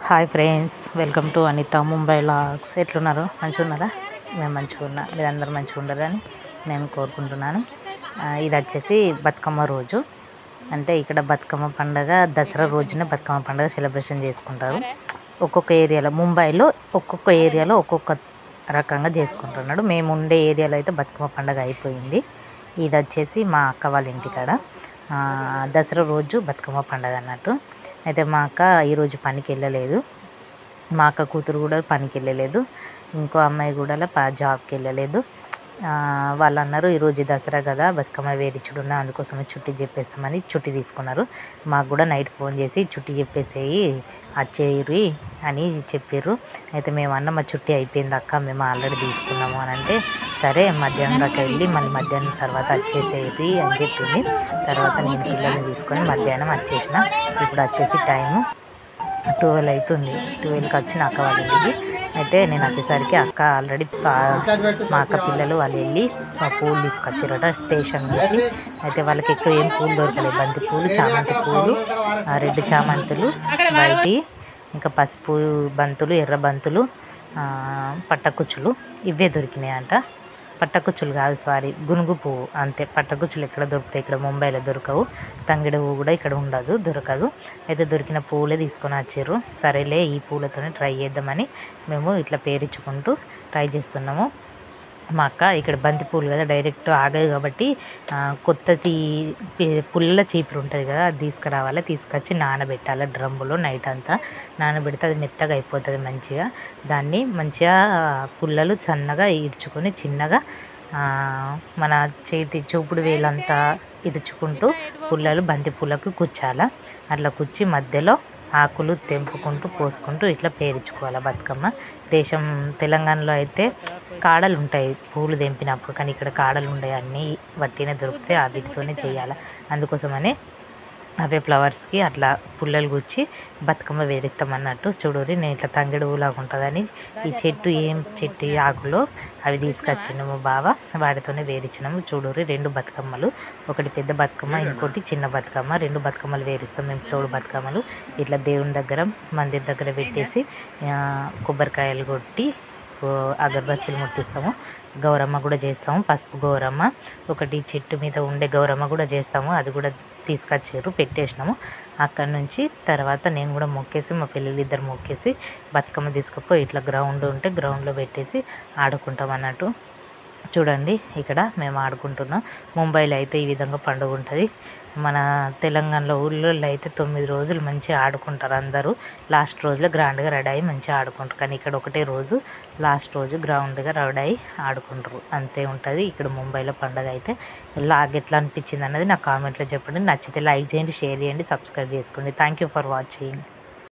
Hi friends, welcome to Anitha Mumbai logs. ఎట్లున్నారు? మంచిగా ఉన్నారా? మేము మంచిగా ఉన్నా, మీరందరూ మంచిగా ఉండాలని నేను కోరుకుంటున్నాను. ఇది వచ్చేసి బతుకమ్మ రోజు. అంటే ఇక్కడ బతుకమ్మ పండుగ దసరా రోజున బతుకమ్మ పండుగ సెలబ్రేషన్ చేసుకుంటారు. ఒక్కొక్క ఏరియాలో, ముంబైలో ఒక్కొక్క ఏరియాలో ఒక్కొక్క రకంగా చేసుకుంటున్నాడు. మేము ఉండే ఏరియాలో అయితే బతుకమ్మ పండుగ అయిపోయింది. ఇది వచ్చేసి మా అక్క వాళ్ళ ఇంటికాడ దసరా రోజు బతుకమ్మ పండుగ అన్నట్టు. అయితే మా అక్క ఈరోజు పనికి వెళ్ళలేదు, మా అక్క కూతురు కూడా పనికి వెళ్ళలేదు, ఇంకో అమ్మాయి కూడా జాబ్కి వెళ్ళలేదు. వాళ్ళు అన్నారు ఈరోజు దసరా కదా బతుకమ్మ వేరిచుడున్నా, అందుకోసమే చుట్టి చెప్పేస్తామని చుట్టి తీసుకున్నారు. మాకు కూడా నైట్ ఫోన్ చేసి చుట్టి చెప్పేసేయి వచ్చేయి అని చెప్పారు. అయితే మేము అన్న మా చుట్టి అయిపోయింది అక్క, మేము ఆల్రెడీ తీసుకున్నాము అని అంటే, సరే మధ్యాహ్నం దాకా వెళ్ళి మళ్ళీ మధ్యాహ్నం తర్వాత వచ్చేసేయి అని చెప్పింది. తర్వాత నేను పిల్లల్ని తీసుకొని మధ్యాహ్నం వచ్చేసిన. ఇప్పుడు వచ్చేసి టైము 12 అవుతుంది. 12కి వచ్చిన అక్క వాళ్ళ ఇంటికి. అయితే నేను వచ్చేసరికి అక్క ఆల్రెడీ మా అక్క పిల్లలు వాళ్ళు వెళ్ళి పూలు తీసుకొచ్చారట స్టేషన్ నుంచి. అయితే వాళ్ళకి ఎక్కువ ఏం పూలు దొరకలేదు. బంతి పూలు, చామంతి పూలు, రెడ్ చామంతులు, బయటి ఇంకా పసుపు బంతులు, ఎర్ర బంతులు, పట్టకుచ్చులు ఇవే దొరికినాయి అంట. పట్టకుచ్చులు కాదు, సారీ, గునుగు పువ్వు అంతే. పట్టకుచ్చులు ఎక్కడ దొరుకుతాయి? ఇక్కడ ముంబైలో దొరకవు. తంగిడి పువ్వు కూడా ఇక్కడ ఉండదు, దొరకదు. అయితే దొరికిన పువ్వులే తీసుకొని వచ్చారు. సరేలే ఈ పూలతోనే ట్రై చేద్దామని మేము ఇట్లా పేరించుకుంటూ ట్రై చేస్తున్నాము. మా అక్క ఇక్కడ బంతి పూలు కదా డైరెక్ట్ ఆగదు కాబట్టి కొత్తది పుల్ల చీపురు ఉంటుంది కదా, అది తీసుకురావాలి. తీసుకొచ్చి నానబెట్టాలి డ్రమ్ములో నైట్ అంతా. నానబెడితే అది మెత్తగా అయిపోతుంది మంచిగా. దాన్ని మంచిగా పుల్లలు సన్నగా ఈడ్చుకొని చిన్నగా మన చేతి చూపుడు వేలంతా ఇరుచుకుంటూ పుల్లలు బంతి పూలకు కుచ్చాల. అట్లా కుచ్చి మధ్యలో ఆకులు తెంపుకుంటూ పోసుకుంటూ ఇట్లా పేరించుకోవాలి బతుకమ్మ. తెలంగాణలో అయితే కాడలు ఉంటాయి పూలు తెంపినప్పుడు, కానీ ఇక్కడ కాడలు ఉంటాయి, అన్నీ వట్టినే దొరుకుతాయి, వీటితోనే చేయాలి. అందుకోసమనే అవే ఫ్లవర్స్కి అట్లా పుల్లలు గుచ్చి బతుకమ్మ వేరిస్తామన్నట్టు. చూడరి నేను ఇట్లా తంగిడి ఊలాగా ఉంటుందని ఈ చెట్టు ఏం చెట్టు ఆకులో అవి తీసుకొచ్చిండు మా బావ, వాటితోనే వేరించినాము. చూడరి 2 బతుకమ్మలు, ఒకటి పెద్ద బతుకమ్మ, ఇంకోటి చిన్న బతుకమ్మ. 2 బతుకమ్మలు వేరిస్తాం మేము, తోడు బతుకమ్మలు. ఇట్లా దేవుని దగ్గర మందిర్ దగ్గర పెట్టేసి కొబ్బరికాయలు కొట్టి అగరబస్తీలు ముట్టిస్తాము. గౌరమ్మ కూడా చేస్తాము, పసుపు గౌరమ్మ. ఒకటి చెట్టు మీద ఉండే గౌరమ్మ కూడా చేస్తాము, అది కూడా తీసుకొచ్చారు, పెట్టేసినాము. అక్కడి నుంచి తర్వాత నేను కూడా మొక్కేసి మా పిల్లలు ఇద్దరు మొక్కేసి బతుకమ్మ తీసుకుపోయి ఇట్లా గ్రౌండ్ ఉంటే గ్రౌండ్లో పెట్టేసి ఆడుకుంటాం అన్నట్టు. చూడండి ఇక్కడ మేము ఆడుకుంటున్నాం. ముంబైలో అయితే ఈ విధంగా పండుగ ఉంటుంది. మన తెలంగాణలో ఊళ్ళో అయితే 9 రోజులు మంచిగా ఆడుకుంటారు అందరూ. లాస్ట్ రోజులో గ్రాండ్గా రెడీ అయ్యి మంచిగా ఆడుకుంటారు. కానీ ఇక్కడ ఒకటే రోజు లాస్ట్ రోజు గ్రౌండ్గా రెడీ అయ్యి ఆడుకుంటారు, అంతే ఉంటుంది ఇక్కడ ముంబైలో పండుగ. అయితే ఎట్లా అనిపించింది అన్నది నాకు కామెంట్లో చెప్పండి. నచ్చితే లైక్ చేయండి, షేర్ చేయండి, సబ్స్క్రైబ్ చేసుకోండి. Thank you for watching.